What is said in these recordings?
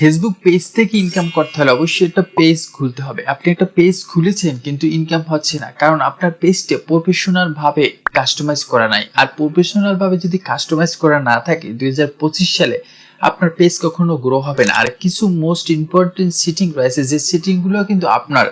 Facebook page থেকে income করতে হলে অবশ্যই একটা পেজ খুলতে হবে। আপনি একটা পেজ খুলেছেন কিন্তু ইনকাম হচ্ছে না, কারণ আপনার পেজটা প্রফেশনাল ভাবে কাস্টমাইজ করা নাই। আর প্রফেশনাল ভাবে যদি কাস্টমাইজ করা না থাকে 2025 সালে আপনার পেজ কখনো গ্রো হবে না। আর কিছু মোস্ট ইম্পর্টেন্ট সেটিং রয়েছে, যে সেটিং গুলো কিন্তু আপনার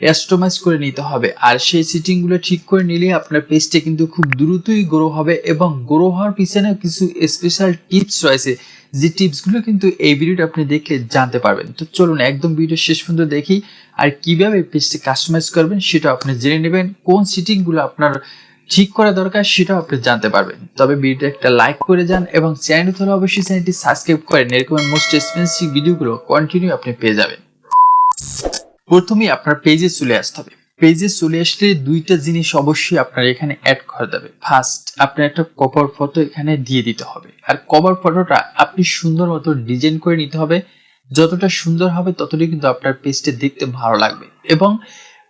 কাস্টমাইজ করে নিতে হবে। আর সেই সেটিং গুলো ঠিক করে নিলে আপনার পেজটা কিন্তু খুব দ্রুতই গ্রো হবে, এবং গ্রো হওয়ার পিছনে কিছু স্পেশাল টিপস রয়েছে, যে টিপসগুলো কিন্তু এই ভিডিওটা আপনি দেখলে জানতে পারবেন। তো চলুন একদম ভিডিও শেষ পর্যন্ত দেখি, আর কিভাবে পেজটি কাস্টমাইজ করবেন সেটা আপনি জেনে নেবেন, কোন সেটিংগুলো আপনার ঠিক করা দরকার সেটাও আপনি জানতে পারবেন। তবে ভিডিওটা একটা লাইক করে যান, এবং চ্যানেল হলে অবশ্যই চ্যানেলটি সাবস্ক্রাইব করেন, এরকম মোস্ট এক্সপেন্সিভ ভিডিওগুলো কন্টিনিউ আপনি পেয়ে যাবেন। প্রথমেই আপনার পেজে চলে আসতে হবে। পেজে চলে আসলে দুইটা জিনিস অবশ্যই আপনার এখানে অ্যাড করতে হবে। ফার্স্ট, আপনার একটা কভার ফটো এখানে দিয়ে দিতে হবে, আর কভার ফটোটা আপনি সুন্দর মতো ডিজাইন করে নিতে হবে। যতটা সুন্দর হবে ততটাই কিন্তু আপনার পেজটা দেখতে ভালো লাগবে। এবং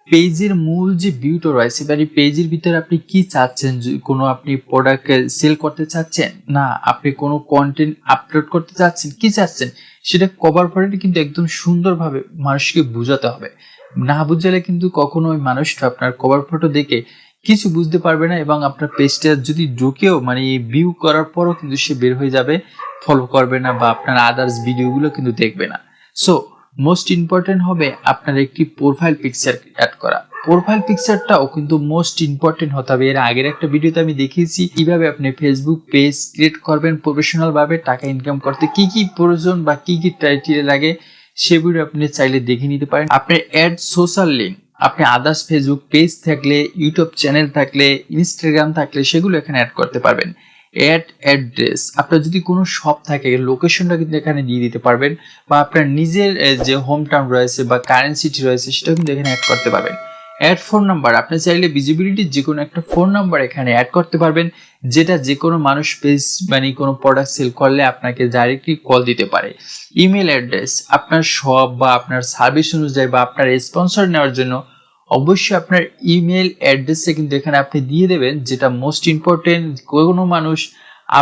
পেজের মূল যে ভিউটা রয়েছে, মানে পেজের ভিতরে আপনি কি চাচ্ছেন, কোনো আপনি প্রোডাক্ট সেল করতে চাচ্ছেন, না আপনি কোনো কন্টেন্ট আপলোড করতে চাচ্ছেন, কি চাচ্ছেন সেটা কভার ফটোতে কিন্তু একদম সুন্দরভাবে মানুষকে বোঝাতে হবে। না বুঝালে কিন্তু কখনো ওই মানুষটা আপনার কভার ফটো দেখে কিছু বুঝতে পারবে না, এবং আপনার পেজটা যদি ঢুকেও মানে ভিউ করার পরও কিন্তু সে বের হয়ে যাবে, ফলো করবে না, বা আপনার আদার্স ভিডিওগুলো কিন্তু দেখবে না। সো মোস্ট ইম্পর্টেন্ট হবে আপনার একটি প্রোফাইল পিকচার অ্যাড করা। প্রোফাইল পিকচারটাও কিন্তু মোস্ট ইম্পর্টেন্ট হতে হবে। এর আগের একটা ভিডিওতে আমি দেখিয়েছি কিভাবে আপনি ফেসবুক পেজ ক্রিয়েট করবেন প্রফেশনাল ভাবে টাকা ইনকাম করতে, কি কি প্রয়োজন বা কি কি ক্রাইটেরিয়া লাগে, সেগুলো আপনি চাইলে দেখে নিতে পারেন। আপনি অ্যাড সোশ্যাল লিঙ্ক, আপনি আদার্স ফেসবুক পেজ থাকলে, ইউটিউব চ্যানেল থাকলে, ইনস্টাগ্রাম থাকলে সেগুলো এখানে অ্যাড করতে পারবেন। অ্যাড অ্যাড্রেস, আপনার যদি কোনো শপ থাকে লোকেশনটা কিন্তু এখানে দিয়ে দিতে পারবেন, বা আপনার নিজের যে হোম টাউন রয়েছে বা কারেন্ট সিটি রয়েছে সেটাও কিন্তু এখানে অ্যাড করতে পারবেন। অ্যাড ফোন নাম্বার, আপনি চাইলে ভিজিবিলিটির যে কোনো একটা ফোন নাম্বার এখানে অ্যাড করতে পারবেন, যেটা যে কোনো মানুষ পেজ মানে কোনো প্রোডাক্ট সেল করলে আপনাকে ডাইরেক্টলি কল দিতে পারে। ইমেল অ্যাড্রেস, আপনার শপ বা আপনার সার্ভিস অনুযায়ী বা আপনার স্পন্সর নেওয়ার জন্য অবশ্যই আপনার ইমেল অ্যাড্রেসে কিন্তু এখানে আপনি দিয়ে দেবেন, যেটা মোস্ট ইম্পর্টেন্ট। কোনো মানুষ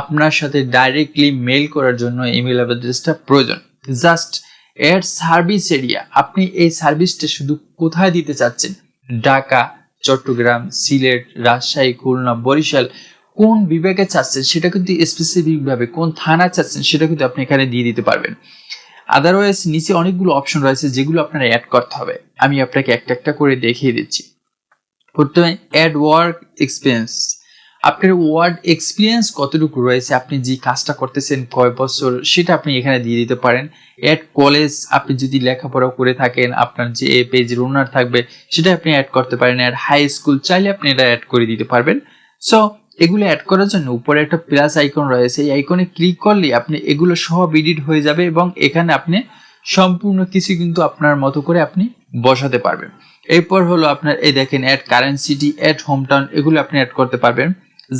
আপনার সাথে ডাইরেক্টলি মেল করার জন্য ইমেল অ্যাড্রেসটা প্রয়োজন। জাস্ট এর সার্ভিস এরিয়া, আপনি এই সার্ভিসটা শুধু কোথায় দিতে চাচ্ছেন, ঢাকা, চট্টগ্রাম, সিলেট, রাজশাহী, খুলনা, বরিশাল, কোন বিভাগে চাচ্ছেন সেটা কিন্তু স্পেসিফিক ভাবে, কোন থানা চাচ্ছেন সেটা কিন্তু আপনি এখানে দিয়ে দিতে পারবেন। আদারওয়াইজ নিচে অনেকগুলো অপশন রয়েছে যেগুলো আপনার অ্যাড করতে হবে, আমি আপনাকে একটা একটা করে দেখিয়ে দিচ্ছি। প্রথমে অ্যাড ওয়ার্ক এক্সপিরিয়েন্স, আপনার ওয়ার্ড এক্সপিরিয়েন্স কতটুকু রয়েছে, আপনি যে কাজটা করতেছেন কয় বছর সেটা আপনি এখানে দিয়ে দিতে পারেন। অ্যাড কলেজ, আপনি যদি লেখাপড়া করে থাকেন, আপনার যে পেজের ওনার থাকবে সেটা আপনি অ্যাড করতে পারেন। অ্যাড হাই স্কুল চাইলে আপনি এটা অ্যাড করে দিতে পারবেন। সো এগুলো অ্যাড করার জন্য উপরে একটা প্লাস আইকন রয়েছে, এই আইকনে ক্লিক করলে আপনি এগুলো সব এডিট হয়ে যাবে, এবং এখানে আপনি সম্পূর্ণ কিছু কিন্তু আপনার মতো করে আপনি বসাতে পারবেন। এরপর হলো আপনার এই দেখেন add current city, add home town, এগুলো আপনি অ্যাড করতে পারবেন।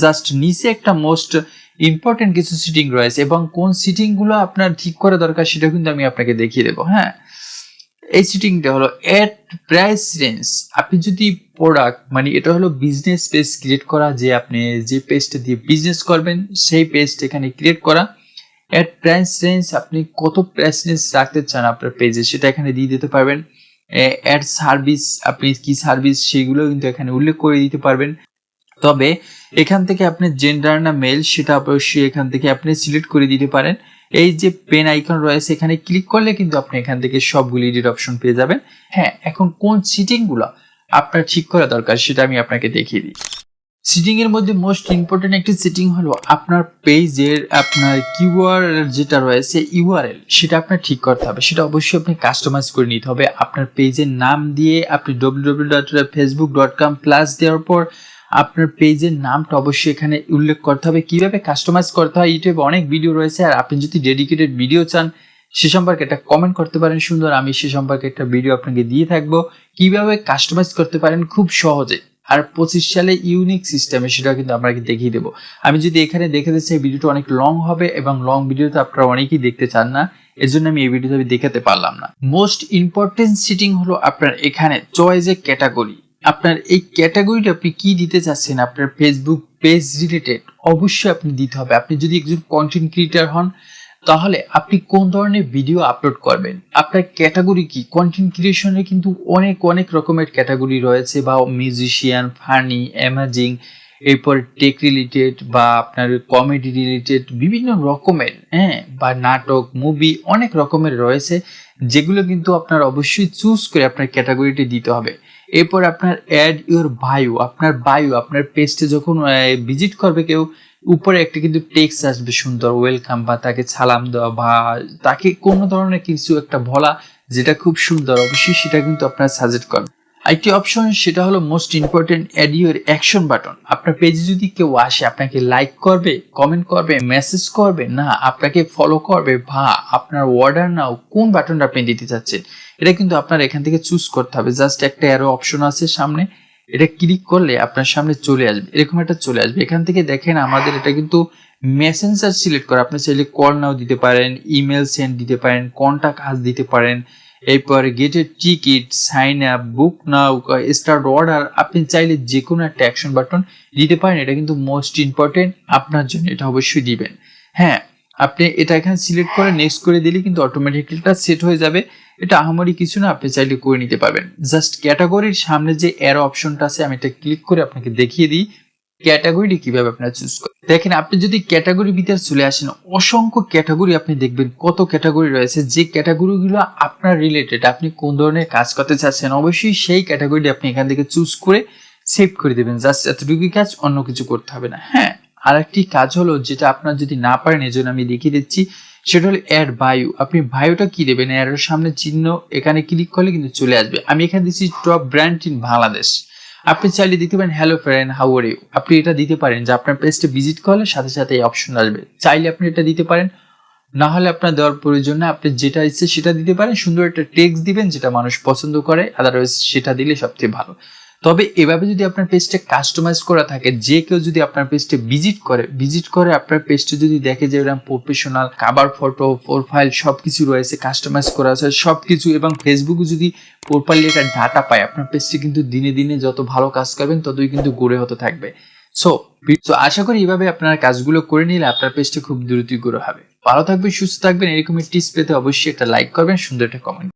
জাস্ট নিচে একটা মোস্ট ইম্পর্টেন্ট কিছু সিটিং রয়েছে, এবং কোন সিটিং গুলো আপনার ঠিক করা দরকার সেটা কিন্তু আমি আপনাকে দেখিয়ে দেবো। হ্যাঁ, এই সিটিংটা হলো অ্যাড প্রাইস রেঞ্জ। আপনি যদি প্রোডাক্ট মানে এটা হলো বিজনেস পেজ ক্রিয়েট করা, যে আপনি যে পেজটা দিয়ে বিজনেস করবেন সেই পেজটা এখানে ক্রিয়েট করা। অ্যাড প্রাইস রেঞ্জ, আপনি কত প্রাইস রেঞ্জ রাখতে চান আপনার পেজে সেটা এখানে দিয়ে দিতে পারবেন। অ্যাড সার্ভিস, আপনি কি সার্ভিস সেগুলো কিন্তু এখানে উল্লেখ করে দিতে পারবেন। তবে এখান থেকে আপনি জেন্ডার না মেল সেটা অবশ্যই এখান থেকে আপনি সিলেক্ট করে দিতে পারেন। এই যে পেন আইকন রয়েছে এখানে ক্লিক করলে কিন্তু আপনি এখান থেকে সবগুলি এডিট অপশন পেয়ে যাবেন। হ্যাঁ, এখন কোন সিটিং গুলো আপনার ঠিক করা দরকার সেটা আমি আপনাকে দেখিয়ে দিই। সিটিং এর মধ্যে মোস্ট ইম্পর্টেন্ট একটি সিটিং হলো আপনার পেজের আপনার কিওয়ার্ড যেটা রয়েছে ইউআরএল, সেটা আপনার ঠিক করতে হবে। সেটা অবশ্যই আপনি কাস্টমাইজ করে নিতে হবে। আপনার পেজের নাম দিয়ে আপনি www.facebook.com প্লাস দেওয়ার পর আপনার পেজের নামটা অবশ্যই এখানে উল্লেখ করতে হবে। কিভাবে কাস্টমাইজ করতে হয় ইউটিউবে অনেক ভিডিও রয়েছে, আর আপনি যদি ডেডিকেটেড ভিডিও চান সে সম্পর্কে একটা কমেন্ট করতে পারেন সুন্দর, আমি সে সম্পর্কে একটা ভিডিও আপনাকে দিয়ে থাকবো কিভাবে কাস্টমাইজ করতে পারেন খুব সহজে। আর 25 সালে ইউনিক সিস্টেমে সেটা কিন্তু আপনাকে দেখিয়ে দেবো। আমি যদি এখানে দেখাতে চাই ভিডিওটা অনেক লং হবে, এবং লং ভিডিওতে আপনারা অনেকেই দেখতে চান না, এজন্য আমি এই ভিডিওতে দেখাতে পারলাম না। মোস্ট ইম্পর্টেন্ট সিটিং হলো আপনার এখানে চয়েস এ ক্যাটাগরি। আপনার এই ক্যাটাগরিটা আপনি কি দিতে চাচ্ছেন আপনার ফেসবুক পেজ রিলেটেড অবশ্যই আপনি দিতে হবে। আপনি যদি একজন কন্টেন্ট ক্রিয়েটর হন তাহলে আপনি কোন ধরনের ভিডিও আপলোড করবেন, আপনার ক্যাটাগরি কি। কন্টেন্ট ক্রিয়েশনের কিন্তু অনেক অনেক রকমের ক্যাটাগরি রয়েছে, বা মিউজিশিয়ান, ফানি, অ্যামেজিং, এরপর টেক রিলেটেড বা আপনার কমেডি রিলেটেড বিভিন্ন রকমের, বা নাটক, মুভি, অনেক রকমের রয়েছে, যেগুলো কিন্তু আপনার অবশ্যই চুজ করে আপনার ক্যাটাগরিটি দিতে হবে। এরপর আপনার অ্যাড ইউর বায়ো, আপনার পেজে যখন ভিজিট করবে কেউ, উপরে একটা কিন্তু টেক্সট আসবে সুন্দর, ওয়েলকাম, বা তাকে সালাম দেওয়া, বা তাকে কোনো ধরনের কিছু একটা বলা যেটা খুব সুন্দর, অবশ্যই সেটা কিন্তু আপনার সাজেস্ট করবে। আরেকটি অপশন, সেটা হলো most important, add your action button. আপনার পেজে যদি কেউ আসে, আপনাকে লাইক করবে, কমেন্ট করবে, মেসেজ করবে, না আপনাকে ফলো করবে, বা আপনার অর্ডার নাও, কোন বাটনটা আপনি দিতে চাচ্ছেন, এটা কিন্তু আপনার এখান থেকে চুজ করতে হবে। জাস্ট একটা অ্যারো অপশন আছে সামনে, এটা ক্লিক করলে আপনার সামনে চলে আসবে, এরকম একটা চলে আসবে। এখান থেকে দেখেন আমাদের এটা কিন্তু মেসেঞ্জার সিলেক্ট করা, আপনি চাইলে কল নাও দিতে পারেন, ইমেল সেন্ড দিতে পারেন, কন্টাক্ট আস দিতে পারেন, এরপরে গেটের টিকিট, সাইন আপ, বুক নাও, স্টার্ট অর্ডার, আপনি চাইলে যে কোনো একটা অ্যাকশন বাটন দিতে পারেন। এটা কিন্তু মোস্ট ইম্পর্টেন্ট আপনার জন্য, এটা অবশ্যই দিবেন। হ্যাঁ, আপনি এটা এখানে সিলেক্ট করে নেক্সট করে দিলে কিন্তু অটোমেটিক্যালি এটা সেট হয়ে যাবে। এটা আহামরি কিছু না, আপনি চাইলে করে নিতে পারবেন। জাস্ট ক্যাটাগরির সামনে যে অ্যারো অপশনটা আছে, আমি এটা ক্লিক করে আপনাকে দেখিয়ে দিই ক্যাটাগরি কিভাবে আপনারা চুজ করেন। দেখেন, আপনি যদি ক্যাটাগরি ভিতরে চলে আসেন, অসংখ্য ক্যাটাগরি আপনি দেখবেন, কত ক্যাটাগরি রয়েছে, যে ক্যাটাগরিগুলো আপনার রিলেটেড, আপনি কোন ধরনের কাজ করতে চাচ্ছেন, অবশ্যই সেই ক্যাটাগরিটি আপনি এখান থেকে চুজ করে সেভ করে দেবেন। জাস্ট এতটুকুই কাজ, অন্য কিছু করতে হবে না। হ্যাঁ, আরেকটি কাজ হলো, যেটা আপনার যদি না পারেন, এজন্য আমি দেখিয়ে দিচ্ছি, সেটা হলো অ্যাড বায়ো। আপনি বায়োটা কি দেবেন, অ্যাডের সামনে চিহ্ন, এখানে ক্লিক করলে কিন্তু চলে আসবে। আমি এখানে দিচ্ছি টপ ব্র্যান্ড ইন বাংলাদেশ। আপনি চাইলে দিতে পারেন hello friend, how are you. আপনি এটা দিতে পারেন যে আপনার পেজটা ভিজিট করলে সাথে সাথে এই অপশন আসবে, চাইলে আপনি এটা দিতে পারেন, না হলে আপনার দেওয়ার প্রয়োজন না, আপনি যেটা ইচ্ছে সেটা দিতে পারেন। সুন্দর একটা টেক্সট দিবেন যেটা মানুষ পছন্দ করে, আদারওয়াইজ সেটা দিলে সবচেয়ে ভালো। তবে এভাবে যদি আপনার পেজটা কাস্টমাইজ করা থাকে, যে কেউ যদি আপনার পেজটা ভিজিট করে আপনার পেজটা যদি দেখে যে এরকম প্রফেশনাল কভার ফটো, প্রোফাইল সবকিছু রয়েছে, কাস্টমাইজ করা আছে সবকিছু, এবং ফেসবুকে যদি প্রপারলি একটা ডাটা পায়, আপনার পেজটা কিন্তু দিনে দিনে যত ভালো কাজ করবেন ততই কিন্তু গড়ে হতে থাকবে। সো আশা করি এইভাবে আপনারা কাজগুলো করে নিলে আপনার পেজটা খুব দ্রুতই গ্রো হবে। ভালো থাকবেন, সুস্থ থাকবেন। এরকম টিপস পেতে অবশ্যই একটা লাইক করবেন, সুন্দর একটা কমেন্ট।